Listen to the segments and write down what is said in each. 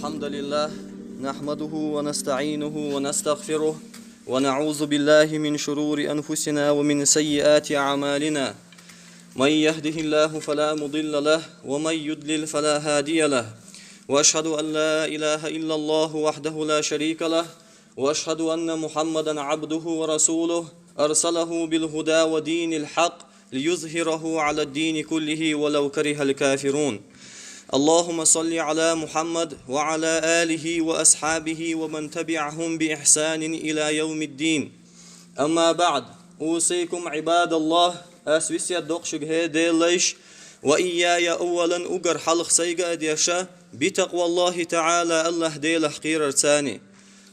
الحمد لله نحمده ونستعينه ونستغفره ونعوذ بالله من شرور أنفسنا ومن سيئات أعمالنا من يهده الله فلا مضل له ومن يضلل فلا هادي له وأشهد أن لا إله إلا الله وحده لا شريك له وأشهد أن محمدا عبده ورسوله أرسله بالهدى ودين الحق ليظهره على الدين كله ولو كره الكافرون. اللهم صل على محمد وعلى آله وأصحابه ومن تبعهم بإحسان إلى يوم الدين. أما بعد، أوصيكم عباد الله أسوسيا دوقشق هيدي ليش وإياي أولا أقر حلق سيقا ديشا بتقوى الله تعالى الله ديل حقير ارتاني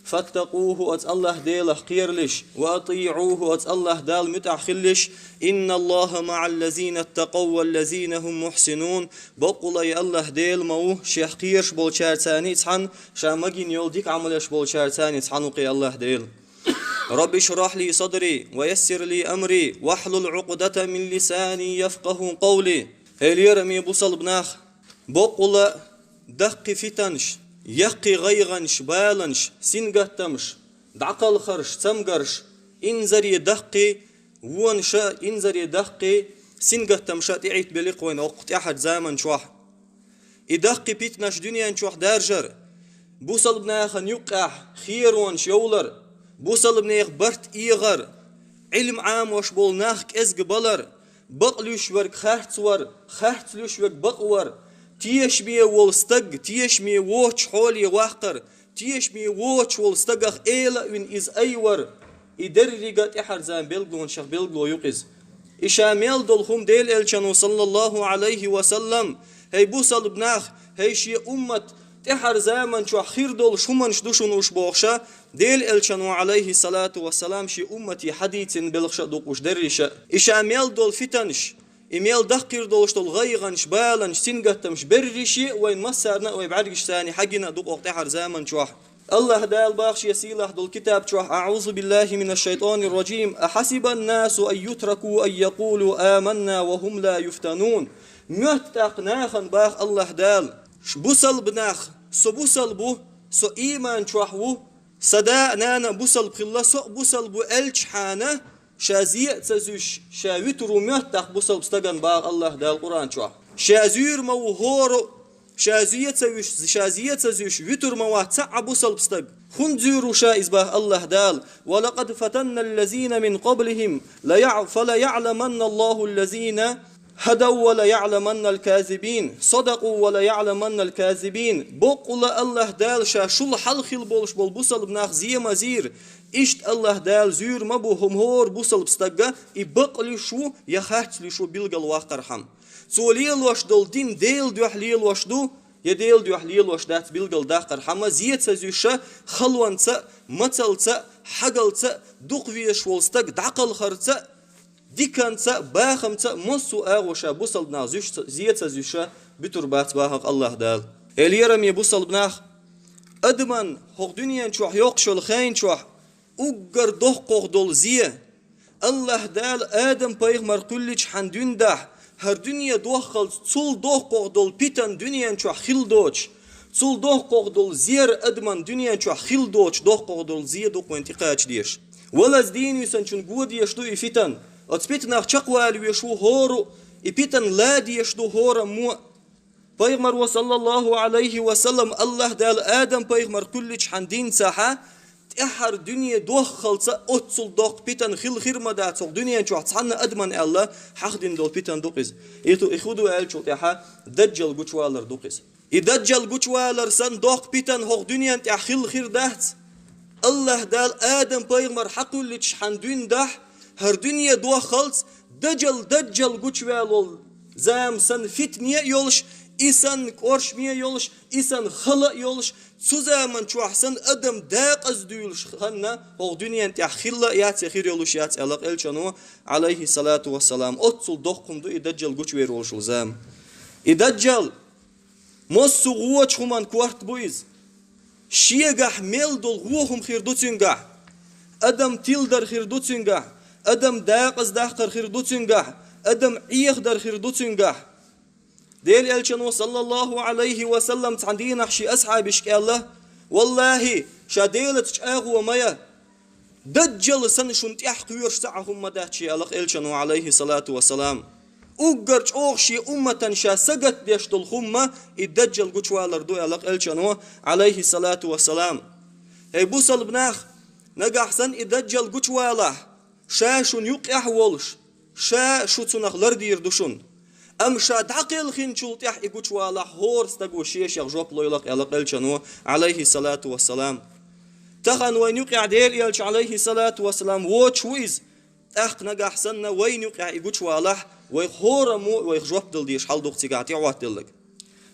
فاتقوه أت الله ديل حقير لش وأطيعوه أت الله دال متأخلش إن الله مع الذين اتقوا والذين هم محسنون. بقول يا الله ديل مو شحقيرش بولشارتاني تحن شامجين يولديك عملش بولشارتاني تحنوقي الله ديل. رب اشرح لي صدري ويسر لي أمري واحلل عقدة من لساني يفقه قولي. هليرمي بوصل بناخ بقول دق فتنش يقي غيغنش بالنش سنغتمش دعقل خرش تمغرش انزري دقي ونشا انزري دقي سنغتمش تعيت بلقوين وقت احد زمن شوح ادقي بيتنش دنيا شوح دارجر بوصل بناخ يقع خير ونش يولر بوصل بناخ برت ايغر علم عام وش بول ناخك ازق بلر بقلوش ورق خارتلوش ورق بقور تيش مي والستق تيش مي ووش حولي واقر تيش مي ووش والستقخ إيلا وين إز أيور إدرجت إحر زان بلغون شخ بلغو يقز إشاميل دولهم ديل إلشانو صلى الله عليه وسلم هي بوصل بناخ هي شي أمة تحر زامن شو خير دول شومن شدوشون وش بوخشا ديل إلشانو عليه الصلاة والسلام شي أمتي حديث بلغشا دوقوش دريشا إشاميل دول فتنش إميل دقير دولشتول غيغنش بالنش سنغتمش برشي وين مسارنا ويبعرقش ثاني حقنا دوق وقت حر زمن شوح الله دال باخش يسيله دول كتاب شوح أعوذ بالله من الشيطان الرجيم أحسب الناس أن يتركوا أن يقولوا آمنا وهم لا يفتنون مهتق ناخن باخ الله دال بوصل بناخ سو بوصل بو سو إيمان شوحو صدا نانا بوصل بخلا سو بوصل بو ألش حانه شازية تزوج شاويترو مهتق بوصل بستغن باغ الله دال القرآن شوح شازير مو هورو شازية تزوج ويتر مو تسع بوصل بستغ خنزيرو شائز باغ الله دال ولقد فتن الذين من قبلهم فلا يعلمن الله الذين هدوا ولا يعلمن الكاذبين صدقوا ولا يعلمن الكاذبين بقول الله دال شاشل حلخل بولش بول بوصل بناخ زي مزير إشت الله دال زير مبوهم هور بوصل بستقى إبقلي شو يخاتلي شو بلغل واقرحم سوليل وش دول دين ديل دوح ليل وش دو يديل دوح ليل وش دات بلغل داقرحم زيت سزيشا خلوان تسا متل تسا حقل تسا دوقويش والستق دعقل خرتسا ديكان تسا باخم تسا مصو آغوشا بوصل بناخ زيت سزيشا بتربات باهق الله دال اليرمي بوصل بناخ أدمن هق دنيا شوح يوقشو الخين شوح أجر دهقه دول زيه الله دال آدم پیغمبر كلش حندون ده هر دنيا دوخل صل دهقه دول بيتن دنيا شو خيل دوش صل دهقه دول زير أدمن دنيا شو خيل دوش دهقه دول زيه دوق وانتقاش ديش ولا زدين يسن شن جود يشتو يفتن أتبيتنا شقوال ويشو هورو يفتن لا ديشتو هورا مو پیغمبر صلى الله عليه وسلم الله دال آدم پیغمبر كلش حندين ساحة احر دنيا دوخلص اوتصل دوق بيتن خيل خير مدات دنيا شو تصحنا ادمن الله حقدين دول بيتن دوقز ايتو اخدو ال شو تاع دجال غوچوالر دوقز يدجال غوچوالر سن دوق بيتن هوق دنيا تاع خير دات الله دال ادم پیغمبر حقو ليش حندين ده هر دنيا دوخلص دجال غوچوالول زام سن فتنيه يولش إنسان كورشمية يولش إنسان خلا يولش سوزمان شو أحسن أدم داق أزديولش خنا هو دنيا أنت أخلا يات خير يولش يات الله إلشانو عليه الصلاة والسلام أتصل دقكم دو يدجل قوش ويرولش الزام يدجل مصو غوش خمان كوارت بويز شيعة ميل دول غوهم خير دوتينجا أدم تيلدر خير دوتينجا أدم داق أزداخر خير دوتينجا أدم إيخ در خير دوتينجا ديل الشنو صلى الله عليه وسلم تعندينا حشي أصحاب الله والله شاديلت أغو مايا دجل سن شنت يحقير سعهم مداتشي الله الشنو عليه الصلاة والسلام أوجرج أوشي أمة شا سجت ديشت الخمة الدجل قشوالر دو الله الشنو عليه الصلاة والسلام هي بوصل بناخ نجح سن الدجل قشواله شاشون يقع ولش شا شو تنخ لردير دوشون أم شاد عقل خين شلت يح يقولش والله هورس تقول شيء يغجب ليلق يلق الشنو عليه الصلاة والسلام تخن وين يقع دير يلش عليه الصلاة والسلام واتش ويز أخ نجح سنة وين يقع يقولش والله ويخور مو ويغجب دل ديش حال دقتي قاعد يعوات دلك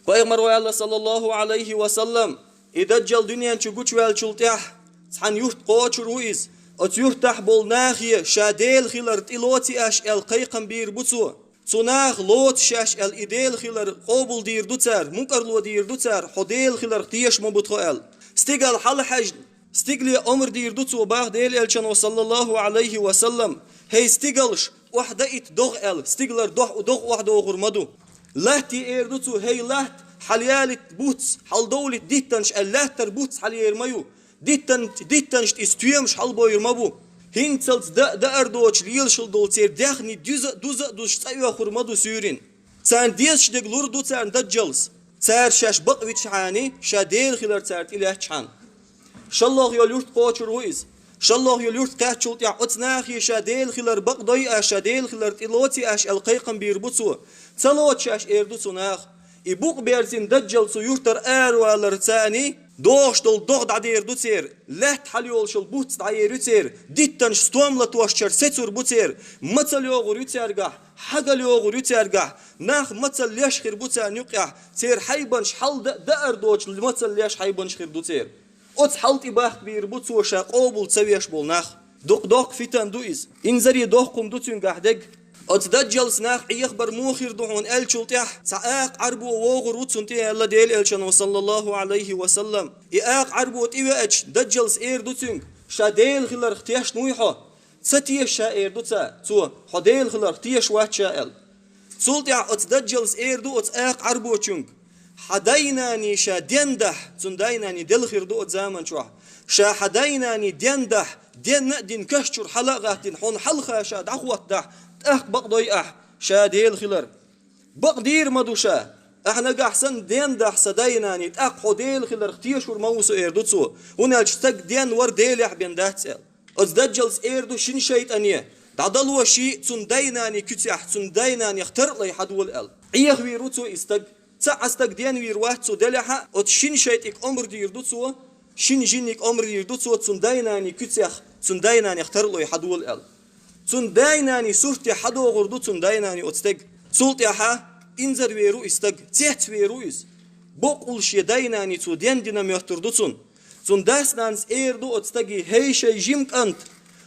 فأمر الله صلى الله عليه وسلم إذا جل دنيا تقولش ويل شلت يح سحن يحت قاتش ويز أتيحتح بالناخية شاديل خلرت إلوتي أش القيقم بير بتسو صناخ لوت شاش الإديل خلر قابل دير دوتر مكرلو دير دوتر حديل خلر تيش مبتخال استقال حل حج استقلي أمر دير دوتو باغ ديل الشنو صلى الله عليه وسلم هي استقالش وحدة إتدغ استقلر دغ وحدة غرمدو لهتي إير دوتو هي لهت حليالت بوتس حل دولت ديتنش اللهت تربوتس حليير مايو ديتنش استويمش حل بوير مابو هينتلت دا أردوش ليلشل دولتير داخني دوزا دوش تايو خرمدو سورين سان ديش دق لوردو تان دجلس سار شاش بقويتش حاني شاديل خلر تارت إله تشان شالله يلورت قوچر ويز شالله يلورت قاتشلت يا اتناخي شاديل خلر بقضي شاديل خلر تلوتي اش القيقم بيربطو تلوت شاش ايردو ناخ يبوق بيرزين دجل سو يورتر والر تاني دوش دول دوغ دعير دوتير لهت حليول شل بوت دعير يوتير ديتنش ستوملا توشر ستور بوتير مثل يوغر يوتيرغا حقل يوغر يوتيرغا ناخ مثل ليش خير بوتان يقع تير حيبنش حل دأر دوش مثل ليش حيبنش خير دوتير اوت حلت باخت بير بوتسو شا قوبل تسويش بول ناخ دوق فيتان دويز انزري دوقكم دوتين قاعدق أتدجل سناخ يخبر موخر دعون شلتيح ساق عربو ووغر وتسنتي الله ديل الشن صلى الله عليه وسلم إاق عربو تيوأج دجل سير دوتين شاديل خلر اختياش نويحو ستيش شائر دوتا تو حديل خلر اختياش واحد شائل سلتيح أتدجل سير دو أتاق عربو تشنك حديناني شا ديندح تنديناني دل خير دو زمان شوح شا حديناني ديندح دين كشتر حلقة دين حون حلقة شا دعوة دح بقضي شاديل خلر بقدير مدوشا احنا قاحسن دين ده حسديناني حديل خلر اختيشور موسو ايردوتسو هنا الشتاق دين ور ديل يحبين ده تسأل ازدجلس ايردو شين شيطانية دعدلوا شيء تنديناني كتيح تنديناني اختر لي حدول ال ايخ ويروتسو استق تسعستق دين ويرواتسو دلحا اتشين شيطيك امر ديردوتسو شين جينيك امر ديردوتسو تنديناني كتيح تنديناني اختر لي حدول ال تندايناني سورتي حدو غردو تندايناني أتستق سولتي ها إنزر ويرو استق تحت ويرو إس بقول شي دايناني تودين دينا ميختردو تنداس نانس إيردو أتستقي هيشي جيمك أنت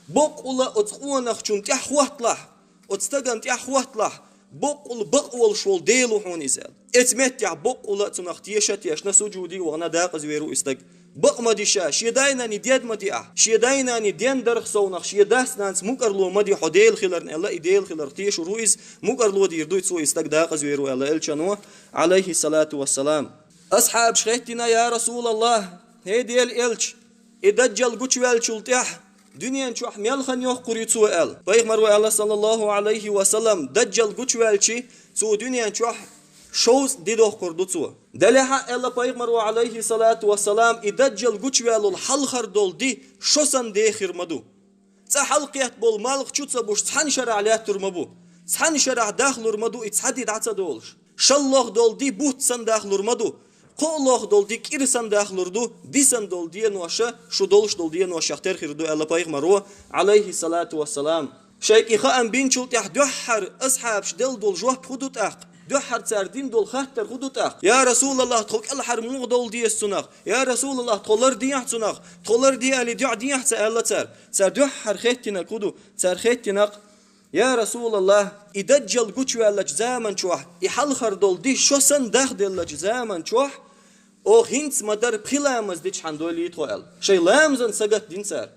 بقول أتقونا خشون تحوات لح أتستقن تحوات لح بقول شول ديلو حون إزال اتمت يع بقول تنختيشت يشنا سجودي وغنا داقز ويرو استق بق مديشا شيدايناني ديد مديا شيدايناني دين درخ سونخ شيداس نانس مقرلو مدي حديل خلرن الله إديل خلر تيش رويز مقرلو ديردويت سو استقداق زويرو الله الشنو عليه الصلاة والسلام أصحاب شخيتنا يا رسول الله هي ديل إلش إدجل قوشوال شلتيح دنيا نشوح ميالخن يوخ قريتسو ال بيغمر الله صلى الله عليه وسلم دجل قوشوال شي سو دنيا نشوح شوز ديدوخ قردوتسو دلها الله بيغمر عليه الصلاة والسلام إدجل قوشوال الحلخر دول دي شوسن ديخر مدو تحلقيات بول مالخ شوتسا بوش تحن شرع ليات ترمبو تحن شرع داخل رمدو اتحدي دعتا دولش شالله دول دي بوت سن داخل رمدو قولله دول دي كيرسن داخل ردو ديسن دول دي نواشا شو دولش دول دي نواشا اختار خيردو الله بيغمر عليه الصلاة والسلام شيك إخاء بين شلت يحدوحر أصحاب شدل دول جوه بخدوت أق دوحر سردين دول خاطر خدوت أق يا رسول الله تخلق الحر موغ دول دي السناخ يا رسول الله تخلر ديح سناخ تخلر دي اللي ديح سألا سر دوحر خيتنا كدو سر خيتنا يا رسول الله إدجل قوشوا اللجزامن شوح يحلخر دول دي شوسن داخل اللجزامن شوح او هنس مدار بخلامز ديش حندولي يتوال شي لامزن سقط دين سار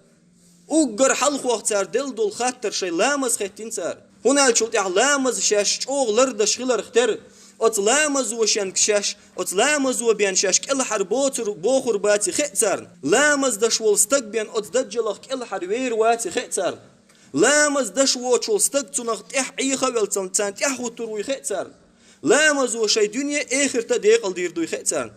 اوغر حلخ وقت سار دل دول خاطر شي لامز خيتين سار هنا شلت لامز شاش اوغ لرد شغلر اختر أطلام وشان كشاش أطلام وبيان شاش كل حربوتر بوخر باتي خيتسر لامز دشول استقبين أتدجلخ كل حروير واتي خيتسر لامز دشو تشول استقتنخ تح عيخة والتمتان تح وتروي خيتسر لامز وشي دنيا آخر تديقل دير دوي خيتسر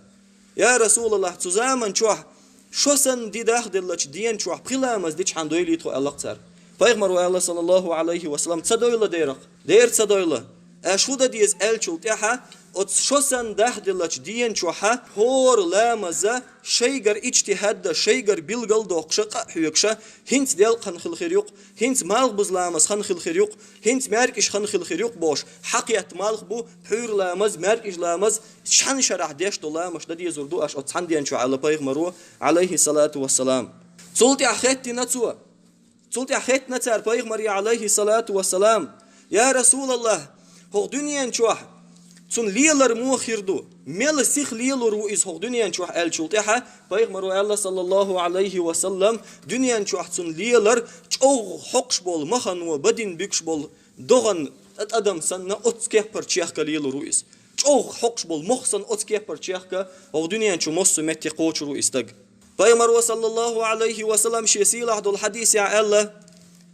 يا رسول الله تزامن شوح شوسن دي داخل لك دين شوح بخلامز ديش عن دويل يدخل الله قصر فيغمر الله صلى الله عليه وسلم تصدويل ديرق دير تصدويل أشودا ديز ألشول تيها شوسن داخل لك دين شوحا هور لامزة شيغر اجتهاد شيغر بيلغل دوقشا قحيوكشا هنت ديال خنخل خيريوق هنت مالغ بزلامز خنخل خيريوق هنت ماركش خنخل خيريوق بوش حقيت مالغ بو حور لامز ماركش لامز شحن شرح ديش دولامش دي زردو اش اتحن دين شو على بيغمرو عليه الصلاة والسلام صلتي اخيتي نتسوا صلتي اخيت نتار بيغمري عليه الصلاة والسلام يا رسول الله هو دنيا نشوح تون ليلر موخيردو ميل سيخ ليلر رؤيس هو دنيا نشوح الشلطيحة بيغمرو الله صلى الله عليه وسلم دنيا نشوح تون ليلر تشوغ حقش بول مخنو بدين بيكش بول دوغن ادم سنة اتسكيه پر تشيخ ليلر رؤيس تشوغ حقش بول مخسن اتسكيه پر تشيخ هو دنيا نشو مصو متي قوش رؤيس تق بيغمرو صلى الله عليه وسلم شيسيل عدو الحديث يا الله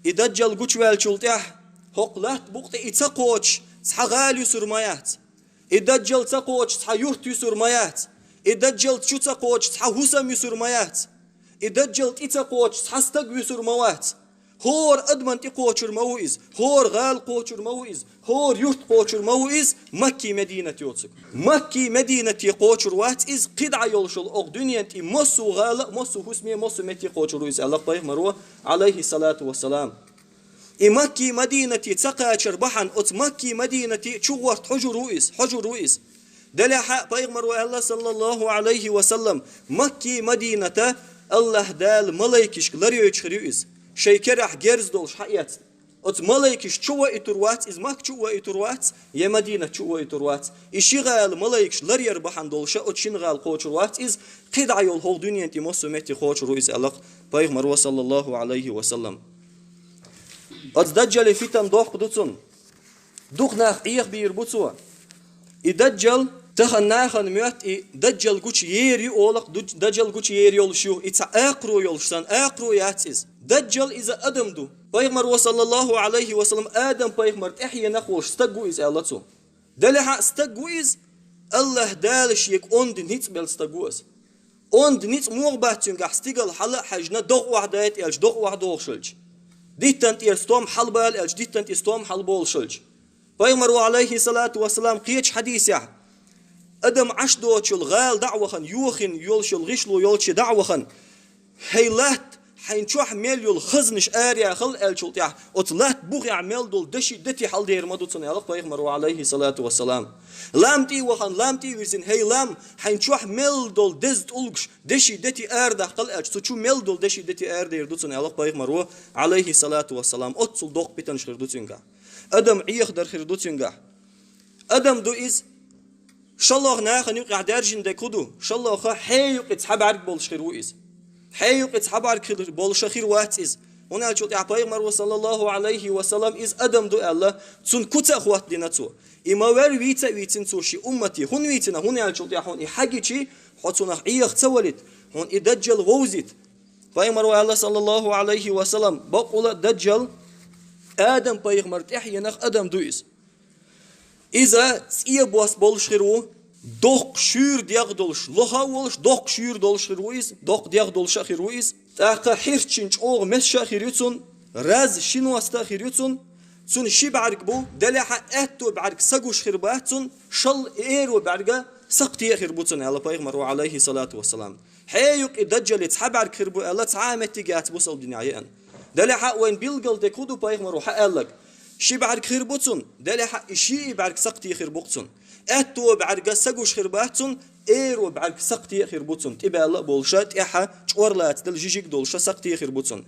إدجل قوش والشلطيح هقلات بوقت إتساقوش سحغال يسرمايات إدجل تساقوش سحيورت يسرمايات إدجل تشو تساقوش سحوسم يسرمايات إدجل إتساقوش سحستق يسرموات هور أدمن تقوشر موئز هور غال قوشر موئز هور يورت قوشر موئز مكي مدينة يوتسك مكي مدينة يقوشر واتئز قدع يولشل أغ دنيا تي مصو غال مصو حسمي مصو متي قوشر ويز الله بيغمرو عليه الصلاة والسلام مكي مدينة تقاشر بحن أت مكي مدينة شوورت حجر رؤيس دلها بيغمر الله صلى الله عليه وسلم مكي مدينة الله دال ملايكش لريوش رؤيس شيكرح جرز دولش حيات أت ملايكش شوا إتروات إز مك شوا إتروات يا مدينة شوا إتروات إشغال ملايكش لرير بحن دولش أت شنغال قوشروات إز قدع يول هول دنيا تي مصو متي قوش رؤيس الله بيغمر صلى الله عليه وسلم أتدجل فتن دوق دوتون دوق ناخ إيخ بيربوتوا إدجل تخن ناخن ميات دجل قوش يري أولق دجل قوش يري يولشيو إتس أقرو يولشان أقرو ياتيز دجل إذا أدم دو بيغمر صلى الله عليه وسلم آدم بيغمر إحيا نخوش استقو إز الله تو دلها استقو إز الله دالش يك أوند نيت بل استقو إز أوند نيت موغباتين قح استقل حلا حجنا دوق وحدات إلش دوق وحدوغ شلج ديتنت يستوم حلبال إلش ديتنت يستوم حلبول شلج بيغمر عليه الصلاة والسلام قيتش حديث يح أدم عشدوش الغال دعوخن يوخن يولش الغشلو يولش دعوخن هيلات حينشوح ميل يول خزنش آريا خل الشلطيح أطلات بوغي عمل دول دشي دتي حل دير مدوتن يالق بيغمر عليه الصلاة والسلام لامتي وخن لامتي ويزن هي لام حينشوح ميل دول دزت ألقش دشي دتي آردا خل الش تشو ميل دول دشي دتي آردير دوتن يالق بيغمر عليه الصلاة والسلام أتصل دوق بيتن شخير دوتنغا أدم عيخ در خير دوتنغا أدم دو إز شالله ناخن يقع دارجن دكودو شالله خا حيق يتحب عرق بول شخير وإز حيق يتحب عرق بول شخير واتز هنا جوت يعطيغمر صلى الله عليه وسلم إز أدم دو الله تون كتا خوات ديناتو إما ور ويتن توشي أمتي هون ويتنا هنا جوت يحون حاجتي حطونا عيخ تولد هون إدجل ووزيت بيغمر الله صلى الله عليه وسلم بقول دجل آدم بيغمر تحيا نخ آدم دو إز إذا سيبواس بولشخيرو دوق شير دياغ دولش لوها ولش دوق شير دولشخيرويز دوق دياغ دولشخيرويز تاقا حيرتشنج اوغ مسشخيروتون راز شينواستا خيروتون تون شي بعرق بو دلها اتو بعرق سقوش خرباتون شل ايرو بعرقا سقتي خربوتون على بيغمر عليه الصلاة والسلام حيوك الدجال يتحب عرق خربو الله تعامتي قات بوصل دنيايان دلها وين بيلقل ديكودو بيغمر حقالك شي بعرق خربوتون دلها شي بعرق سقتي خربوتون اتو بعرق سقوش خرباتون ايرو بعرق سقتي خربوتون تبع الله بولشات احا چورلات دل جيجيك دولشا سقتي خربوتون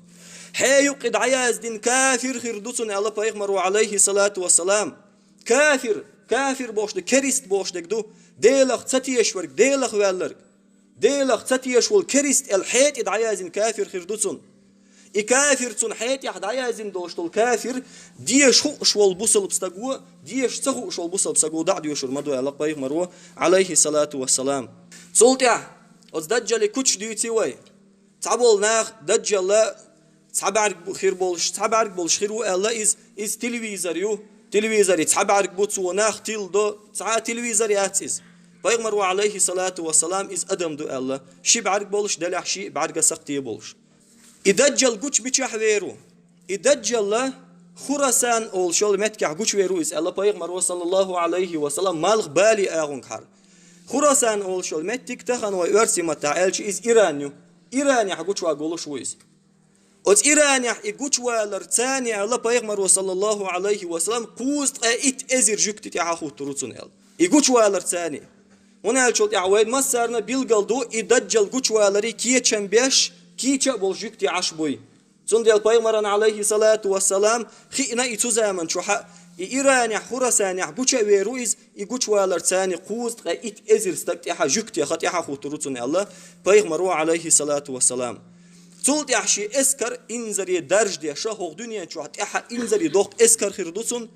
حيو قد عياز دين كافر خردوتون الله بيغمر عليه الصلاة والسلام كافر بوشد كريست بوشدك دو ديلخ تتيش ورق ديلخ والرق ديلخ تتيش والكريست الحيت اد عياز دين كافر خردوتون كافر تون حياتي أحد عايزين دوشتول كافر ديش هو شوال بوصل بستقوى ديش تهو شوال بوصل بستقوى دعد يشور مدو على بايغ مروه عليه الصلاة والسلام سولتيا أز دجال كوتش ديوتي وي تعبول ناخ دجال لا تعبارك خير بولش تعبارك بولش خير ولا إز تلفزيون يو تلفزيون تعبارك بوتسو ناخ تيل دو تع تلفزيون ياتيز بايغ مروه عليه الصلاة والسلام إز أدم دو الله شي بعرك بولش دلح شي بعرك سقتي بولش إدجال قوش بيشح ويرو إدجال لا خراسان أول شغل متكع قوش ويرو إس الله بيغمر صلى الله عليه وسلم مالغ بالي أغون حر خراسان أول شغل متك تخن ويرسي متعالش إس إيرانيو إيراني حقوش وأقولش ويس أت إيراني حقوش والرتاني الله بيغمر صلى الله عليه وسلم قوست إت أزر جكت تعاخو تروتون ال يقوش والرتاني هنا الشغل يعوين ما صارنا بيلقلدو إدجال قوش والري كيتشن بيش كيتشا بولجيكتي عشبوي صندي البيغمران عليه الصلاة والسلام خينا يتزامن شوحا إيراني خراساني بوشا ويرويز يقوش والرتاني قوست إت إزر استقتيحا جكتي خطيحا خوتروتون الله بيغمرو عليه الصلاة والسلام تولد يحشي إسكر إنزري درج دي شاهوغ دنيا شوحا تيحا إنزري دوخت إسكر خيردوسون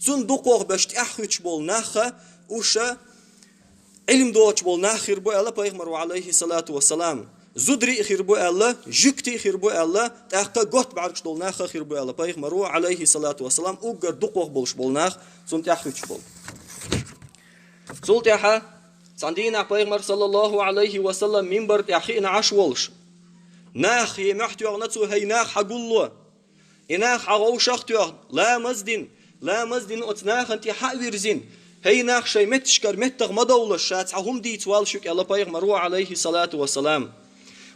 تون دوقوغ باشت أحوش بول ناخا وشا علم دوش بول ناخر بو الله بيغمرو عليه الصلاة والسلام زودري خيربو الله جكتي خيربو الله تحت قط بعرش دولناخ خيربو الله بايخ مرو عليه الصلاة والسلام أوجر دقوق بولش بولناخ سنت يحوش بول سولت يحا صندينا بايخ مر صلى الله عليه وسلم منبر يحينا عش ولش ناخ يمحتو نتو هي ناخ حقولوا إناخ حغوش أختو لا مزدين أتناخ أنت حاويرزين هي ناخ شيء متشكر متغ مدولش شات هم دي توال شك الله بايخ مرو عليه الصلاة والسلام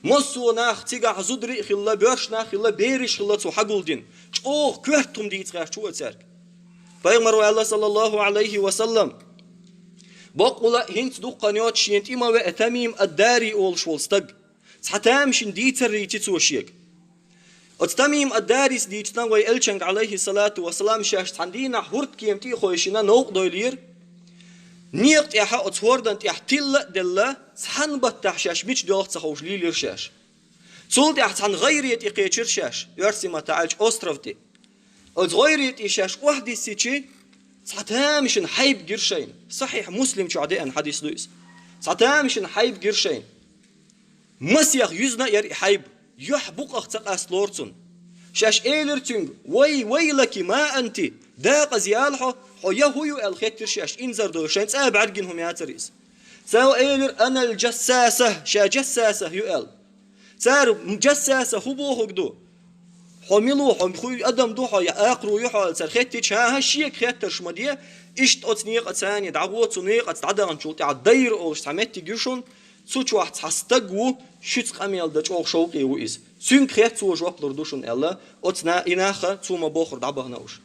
مصو ناخ تيجا زودري خلا بيرش ناخ خلا بيرش خلا تو حقولدين أوه كهتم دي تغير شو أتسرك بيغمروا الله صلى الله عليه وسلم بقولا هنت دو قنيات شينت إما وأتميم الداري أول شولستق حتامشن دي تريتي توشيك أتميم الدارس دي تنوي إلشنك عليه الصلاة والسلام شاش عندنا هرت كيمتي خويشنا نوق دويلير نيقت يحا أتوردن تحتل دلّا سحن بتحشاش بيش دوخت سخوش ليلير شاش صولت يحتن غيريت إقيتشر شاش يرسي ما تعالج أسترفتي غيريت إشاش وحدي سيتشي سحتامشن حيب قرشين صحيح مسلم شعدين حديث لويس سحتامشن حيب قرشين مسيخ يزنا يري حيب يحبق أختق أسلورتون شاش إيلرتون ويلك ما أنت داق زيالحو حو يهويو الخيتر شاش إنزر دوشين سأب عرقنهم ياتريس ساو إيلر أنا الجساسة شا جساسة يؤل سار جساسة هبوه دو حملو حم خوي أدم دو حي أقرو يحال سر خيتش ها شيك خيتر شمديه إشت أتنيق أتساني دعوت سنيق أتعدغن شوتي عالدير أولش تعمتي جيشون سوچ واحد حستقو شوت قميل دچ أو شوقي وإز سين خيت سو جواب لردوشون الله أتنا إناخه ثم بخور دعبهناوش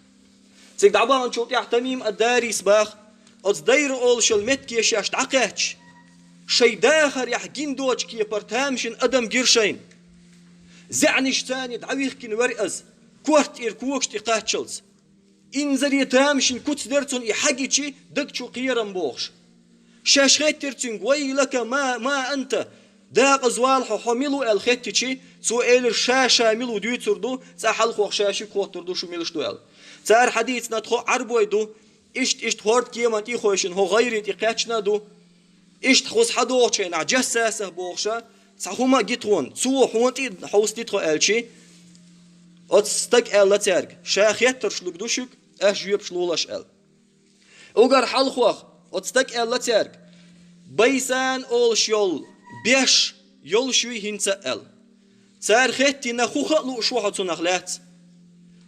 سيك دعبهن شوتي احتميم الداريس باخ أتدير أولش المتكي شاش دعقاتش شي داخر يحجين دوش كي برتامشن أدم جيرشين زعنش تاني دعويخ كن ورئز كورت إركوكش تقاتشلز إنزري تامشن كوت درتون يحجيشي دقشو قيرن بوخش شاش خيترتين ويلك ما أنت داق زوالحو حملو الخيتشي سو إيلر شاشا ملو ديوتردو ساحل خوخ شاشي كوتردو شو ملش دوال سار حديث نتخو عربويدو إشت هورد كيمان تيخوشن هو غيري تيقاتشنا دو إشت خوص حدوخشين عجساسه بوخشا ساهما جيتون سو حونتي حوستي تخو ألشي أتستك ألا تارك شاخ يترشلوك دوشك أشيب شلولش أل أوغر حال خوخ أتستك ألا تارك بيسان أول شيول بيش يول شوي هنسا أل تار خيتي نخوخلو شوحة تنخلات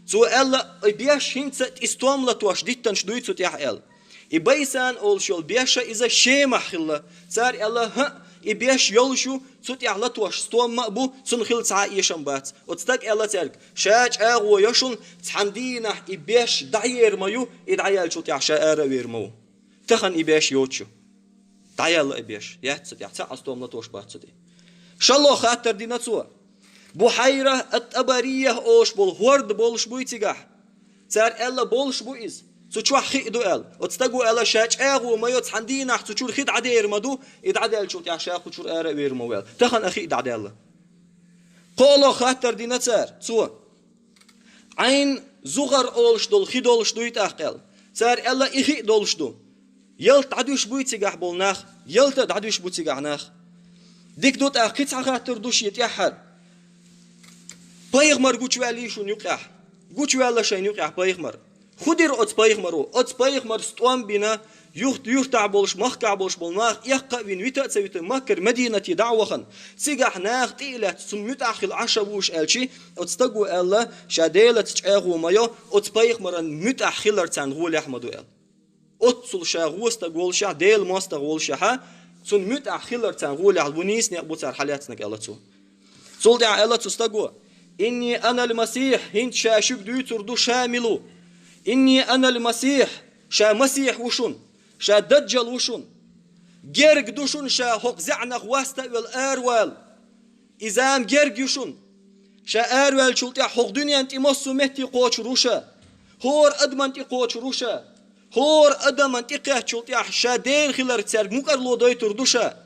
سو ألا بيش هنسا استوام لتواش ديتن شدويتو تيح أل بيسان أول شيول بيش إذا شيمة خلا تار ألا ها بيش يول شو سوت يحلتواش استوام مقبو سنخل تعايشن بات أتستك ألا تارك شاج أغو يشون تحندينا بيش دعير مايو إدعيال شو تيح شاء ويرمو تخن إبيش يوتشو تعال إبيش يحتسد يحتسد أستوم لتوش باتسدي شالله خاطر دي نتسوا بحيرة التبرية أوش بول هورد بولش بويتيجح تار ألا بولش بويز سوتشوا خيدو أل أتستجوا ألا شاج أغو ما يتحندينا حتشور خيد عدير مدو إدعدل شو تيح شاخ وشور أرا ويرموال تخن أخي إدعدل قولا خاطر دي نتسار سو عين زغر أولش دول خدولش دويت أخل سار ألا إخي دولش دو يلت عدوش بويتيجح بولناخ يلت عدوش بويتيجح ناخ ديك دوت أخيت خاطر دوش يتيحر بايغمر قوتشوالي شو نيقح قوتشوالا شي نيقح بايغمر خدير أت بايغمر ستوان بنا يخت عبولش مخ عبولش بولناخ يقع بين ويتا سويت مكر مدينة دعوخن سيجح ناخ تيلة سميت أخل عشبوش ألشي أتستقو ألا شاديلة تشعغو مايو أت بايغمر مت أخلر تنغول أحمدو أل أتصل شاغوس تقول شا ديل ماس تقول شا سن مت أخلر تنغول أحبونيس نقبوتر حالاتنا ألا تو سول دع ألا تستقو إني أنا المسيح هنت شاشك دويتر دو شاملو إني أنا المسيح شا مسيح وشون شا دجل وشون جرق دوشون شا حق زعنق واسطة والأروال إزام جرق يشون شا أروال شلتي حق دنيا انتي مصو مهتي قوش روشا هور أدمنتي قوش روشا هور أدمنتي قيح شلتي شا دين خلال تسارق مكر لو دويتر دوشا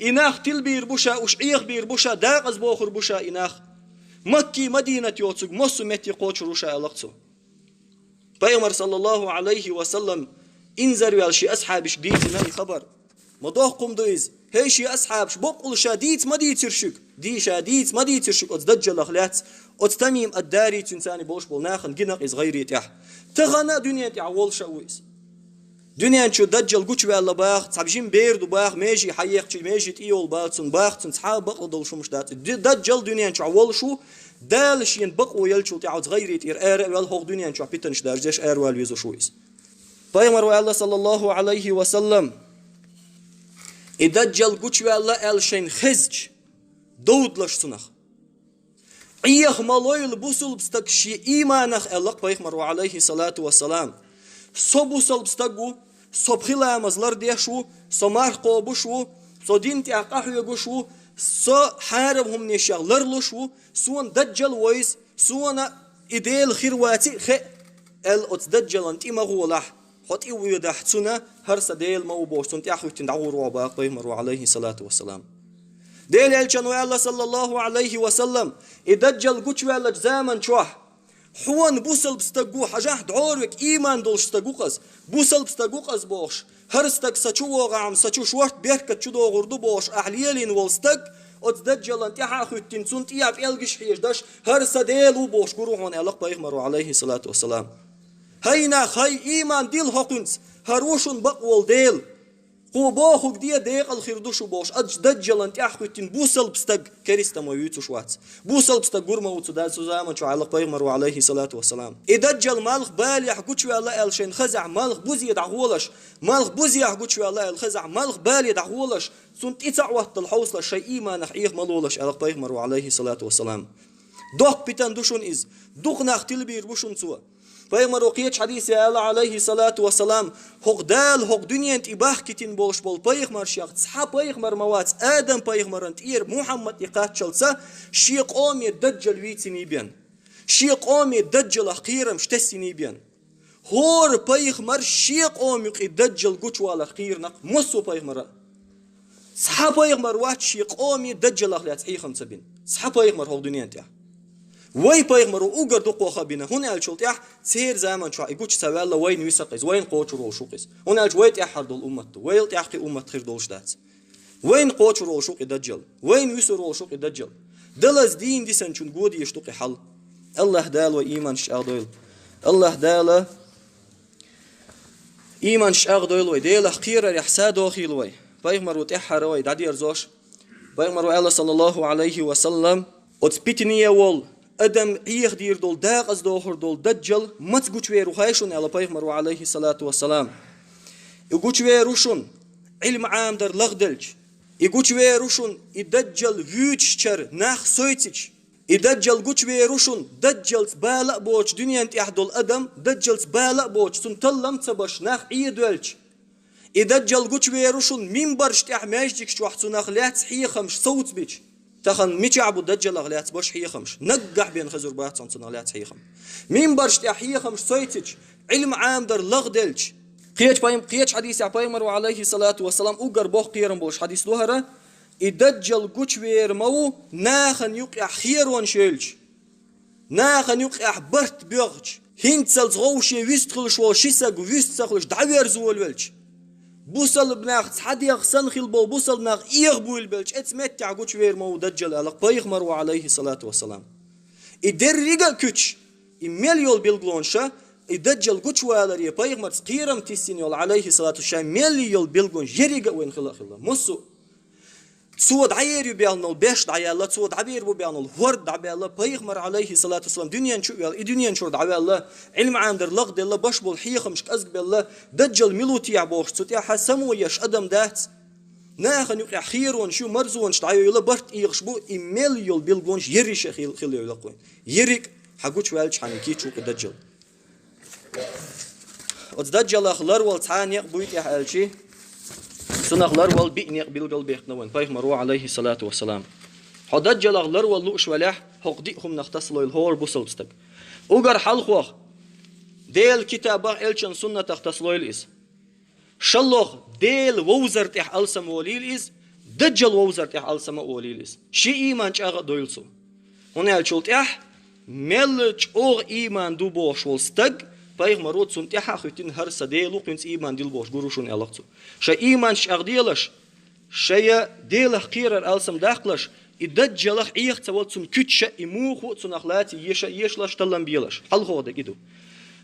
إناخ تلبير بوشا وشعيخ بير بوشا داقز بوخر بوشا إناخ مكي مدينة يوتسوك مصو مهتي قوش روشا ألقتو پیغمبر صلى الله عليه وسلم انذر والشي أصحابش ديت نامي خبر مضوح قم دويز هيشي أصحابش بقول شديد ما دي ترشك دي شديد ما دي ترشك أتدجل أخلات أتتميم الداري تنساني بوش بولناخن جنق إز غيري تح تغنى دنيا تعول شويس دنيا شو دجل قوش والله باخ صابجين بيردو باخ ماشي حيق ماشي تيول باخ باخ صحاب بقل دول شو مش دات دجل دنيا تعول شو دالش ينبقوا يلشوا تعود غيري تير والهوق دنيا نشوف بيتنش دارجش والويزو شويس بايمر الله صلى الله عليه وسلم إدجل قوش والله الشين خزج دود لش سنخ عيخ مالويل بوصل بستكشي إيمانخ الله بايمر عليه الصلاة والسلام صبوصل بستقو صبخلا مزلر ديشو صمار قوبشو صدينتي أقاحو يقشو سو حاربهم نشاغ لرلوشو سون دجل ويس سون إديل خيرواتي خي أتدجل أنت مغولح خط يودح تسنا هرس ديل موبوش سنت أخوي تندعور وباق بيمر عليه الصلاة والسلام ديل الجنو الله صلى الله عليه وسلم إدجل قوش ولا زمن شوح حوان بوصل بستقو حاجة دعورك إيمان دولش تقوقز بوصل بستقوقز بوش هرستك سچو وغام سچو شورت بيركت چو دو غردو بوش أحليلين والستك أتدجل أنت حاخوتين سنت إياب إلغش حيجدش هرس ديلو بوش قروحون ألق بيغمرو عليه الصلاة والسلام هينا خي إيمان ديل حقنس هروشن بقوال ديل قوبوخك دي ديق الخيردوشو بوش أتدجل أنت حاخوتين بوصل بستق كريستا مويوتو شوات بوصل بستق قرما وتدال سوزاما شو ألق بيغمرو عليه الصلاة والسلام إدجل مالخ بالي حقوتشو الله الشين خزع مالخ بوزي دعولش مالخ بوزي حقوتشو الله الخزع مالخ بالي دعولش سنت إتعوات الحوصلة شيء إيمان نحيخ ملولش ألق بيغمرو عليه الصلاة والسلام دوق بيتان دوشون إز دوق ناختل بير بوشون سوا بيغمرو قيتش حديث الله عليه الصلاة والسلام حق دال حق دنيا انت إباح كتين بولش بول بيغمر شيخ تصحى بيغمر موات آدم بيغمر انت إير محمد إقات شلسة شيق أومي الدجل ويتسيني بيان شيق أومي الدجل أخيرا مشتسيني بيان هور بيغمر شيق أومي الدجل قوش والا خيرنا مصو بيغمر صحى بيغمر وات شيق أومي الدجل أخلات حيخم سبين صحى بيغمر حق دنيا انت وي بيغمرو اوغر دوقو خبينا هنا الشلتيح سير زمان شو يقولش سوالا وين ويسقز وين قوتشرو شوقز هنا ويت يحد الامه ويل تحقي امه خير دولشتات وين قوتشرو شوق دجل وين يسرو شوق دجل دلز دين ديسن شون غودي يشتقي حل الله دال وايمان شاغدول الله دال ايمان شاغدول وديل خير يحسادو خيلوي بيغمرو تحروي دادي ارزوش بيغمرو الله صلى الله عليه وسلم اتبيتني وول أدم إيخ دير دول داقز دوخر دول دجل مت قوشويرو خايشون على بيغمرو عليه الصلاة والسلام يقوشويروشون علم عام در لغدلج يقوشويروشون يدجل فيوتشر ناخ سويتش يدجل قوشويروشون دجل بالا بوش دنيا انت احدول أدم دجل بالا بوش سنتلم تبش ناخ ايدولج يدجل قوشويروشون منبرش تحماجدك شو حسو ناخ لات حيخمش صوت بيش تخن ميتي عبو دجل أغليات باش حي خمش نقح بين خزر بات صنصن أغليات حي خم مين برش تحيي خمش سويتج علم عام در لغدلج قيتش حديث عبايمر عليه الصلاة والسلام أوجر بوخ قيرن بوش حديث لوهرة الدجال قوشوير مو ناخن يقع خيرون شيلج ناخن يقع برت بيغج هنتسل غوشي ويستخل شو شيساق ويستخلش دعوير زول ولج بوصل بناخ حديق سنخيل بو بوصل بناخ إيغبول بلج اتمتع قوشوير مو دجال على بيغمر عليه الصلاة والسلام إدريغا كوش إمليول بيلغلونشا الدجال قوشوالر يبيغمر قيرم تسينيول عليه الصلاة والسلام مليول بيلغون جريغا وين خلا مصو صود عير يبيانول بيش دعيالله صود عبير بيانول ورد دعيالله بيغمر عليه الصلاة والسلام دنيا شو الدنيا شو دعيالله علم عندر لغد الله باش بول حيخ مش كأزق بالله دجال ملوتي يعبوش صوتي حسمو يش أدم دات ناخن يقع خيرون شو مرزون دعيالله برت يغشبو إميليول بيلغونش يريش خيل يلقون يريك حقوش والش حنكي شو الدجال الدجال أخلر والتاني بويت يحالشي سنغلر والبئن يقبل قلبي نوين بيغمروا عليه الصلاة والسلام حدجل أغلر واللوش ولح حقديهم نختصلوا الهور بوصلتك أجر حلخوخ ديل كتابة إلشن سنة تختصلوا الإس شلوخ ديل ووزرت إح ألسم وليلإس دجل ووزرت إح ألسم وليلإس شي إيمان شاغ دويلسو هنا الشلت إح ملج أغ إيمان دوبوش والستق بيغمروا تسنتيحا خوتين هر سديلو قنص إيمان ديل بوش قروشون ألقتو شا إيمان شاغديلش شيا ديل قيرر ألسم داخلش الدجال عيخ تولت سن كتشا إموخو تنخلاتي يشلش تلم بيلش حل هو ده كده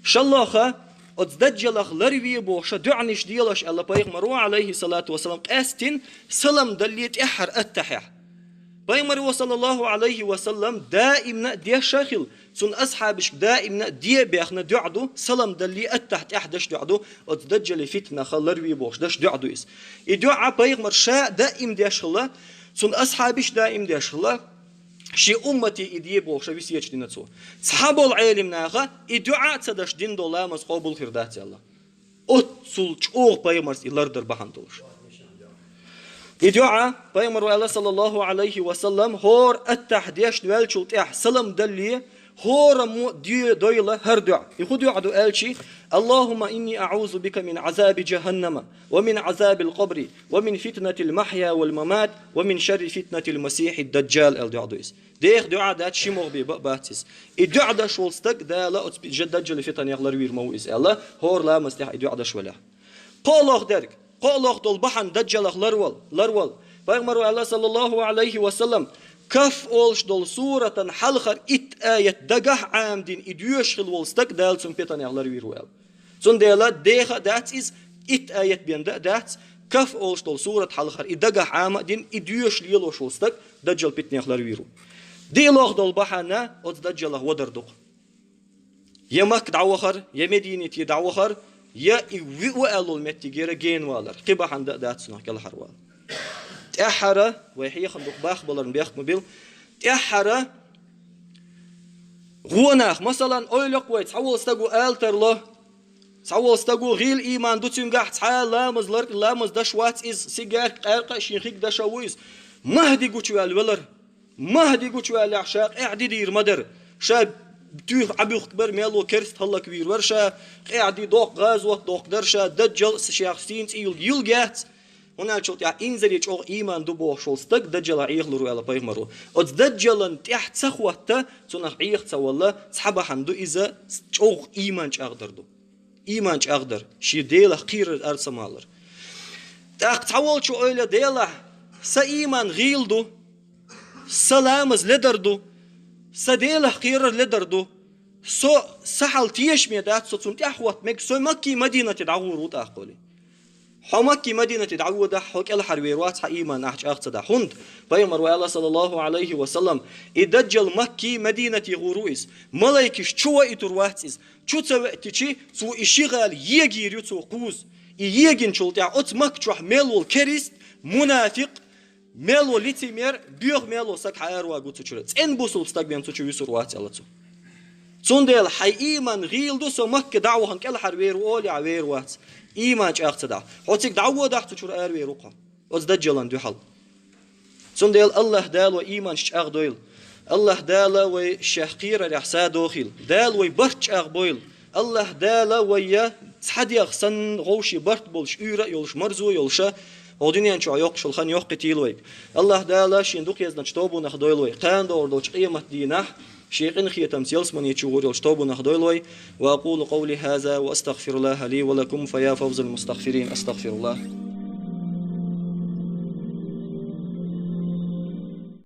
شالله الدجال لروي بوش دعنش ديلش الله بيغمروا عليه الصلاة والسلام قاستين سلام دليت إحر التحيح بيغمروا صلى الله عليه وسلم دائما دي شاخل سن أصحابش دائما دي بيخنا دعدو سلام دلي التحت إحدش دعدو الدجال فتنة خلروي بوش دش دعدو إس الدعاء بيغمر شاء دائم دي شخلا سن أصحابش دائم دي شخلا شي أمتي إديه بوش ويسيج دينتسو صحابو العالم ناخا الدعاء تدش دين دولا مسقوبل خردات الله أتصل تشوغ بيغمرس إلاردر بحندوش الدعاء بيغمر الله صلى الله عليه وسلم هور التحديش دوال شلتيح سلام دلي هور مو دويلة هر دعاء يخد يعدو ألشي اللهم إني أعوذ بك من عذاب جهنم ومن عذاب القبر ومن فتنة المحيا والممات ومن شر فتنة المسيح الدجال الدعاء دويس ديخ دعاء دات شموغ بباتيس الدعاء دا شولستك دا لا جدجل فتن يغلر وير موئز الله هور لا مستيح الدعاء دا شوله قولوغ درك قولوغ دول بحن دجلخ لرول بيغمروا الله صلى الله عليه وسلم كف أولش دول سورة حلخر آية دقح عامدين إديوش خلولستك دال سن بيتان يغلر ويروال سن ديلا ديخ دات إز آية بين دات كف أولش دول سورة حلخر إدقح عامدين إديوش ليلوش ولستك دجل بيتان يغلر ويرو ديلوغ دول بحنا أد دجلخ ودردق يمك دعوخر يمدينة يدعوخر يا وقالوا المتجيرة جين والر قبا عند دات سنة كل حروال تأحرة وهي خندق باخ بلرن بيخ مبيل تأحرة غوناخ مثلا أولق ويت حول استجو آلتر له حول استجو غيل إيمان دوتين قاعد حال لامز لرك لامز دشوات إز سيجار قارق شيخيك دشويز مهدي قوتشوال ولر مهدي قوتشوال عشاق اعدي دير مدر شاب تيخ عبيخ كبر ميلو كرست هلا كبير ورشة قاعد دوق غازوة دوق درشة دجل شيخسين يلقات هنا شلت يا إنزل يجوا إيمان دبوا شلستك دجل عيخ لرو على بيغمرو أتدجلن تحت سخوته تنخ عيخ تولى صحبة حمدو إذا جوا إيمان أقدر دو إيمان أقدر شي ديله قير أرسمالر تحول شو أيله ديله سإيمان غيلدو سلامز لدردو سديله قير لدردو سو سحل تيش ميدات سو تنتي أحوت مك سو مكي مدينة تدعورو تأقولي حمكي مدينة تدعوده حك الحرويروات حإيمان أحج أختصدا هند بيمر الله صلى الله عليه وسلم إدجل مكي مدينة غرويس ملايكش شو إترواتيس شو تسوي سو إشغال يجيريو سو قوز يجين شلتع أت مكتوح ملول كريست منافق ملو ليتيمير بيوغ ملو سك حيروا قوتو شرت إن بوصل استقبل تشوي يسروات الله تو صندل حي إيمان غيل دو سو مكة دعوة هنك الحروير وولي عوير وات إيمان أختصدا حوتك دعوة دحت تشور أروي رقم أزدجلن دو حل صندل الله دال وإيمان أخدويل الله دال وشهقير الإحساء داخل دال وبرج أخبويل الله دال ويا تحدي أخسن غوشي برت بولش يورا يولش مرزو يولش odinyan çu yok şulhan yok qitiloy Allah daala şinduk yazdan çtobu nah doyloy qanda ordo qiyamat dinah شيخين خيتم سيلسمن يشغور الشطوب نخدويلوي وأقول قولي هذا وأستغفر الله لي ولكم فيا فوز المستغفرين أستغفر الله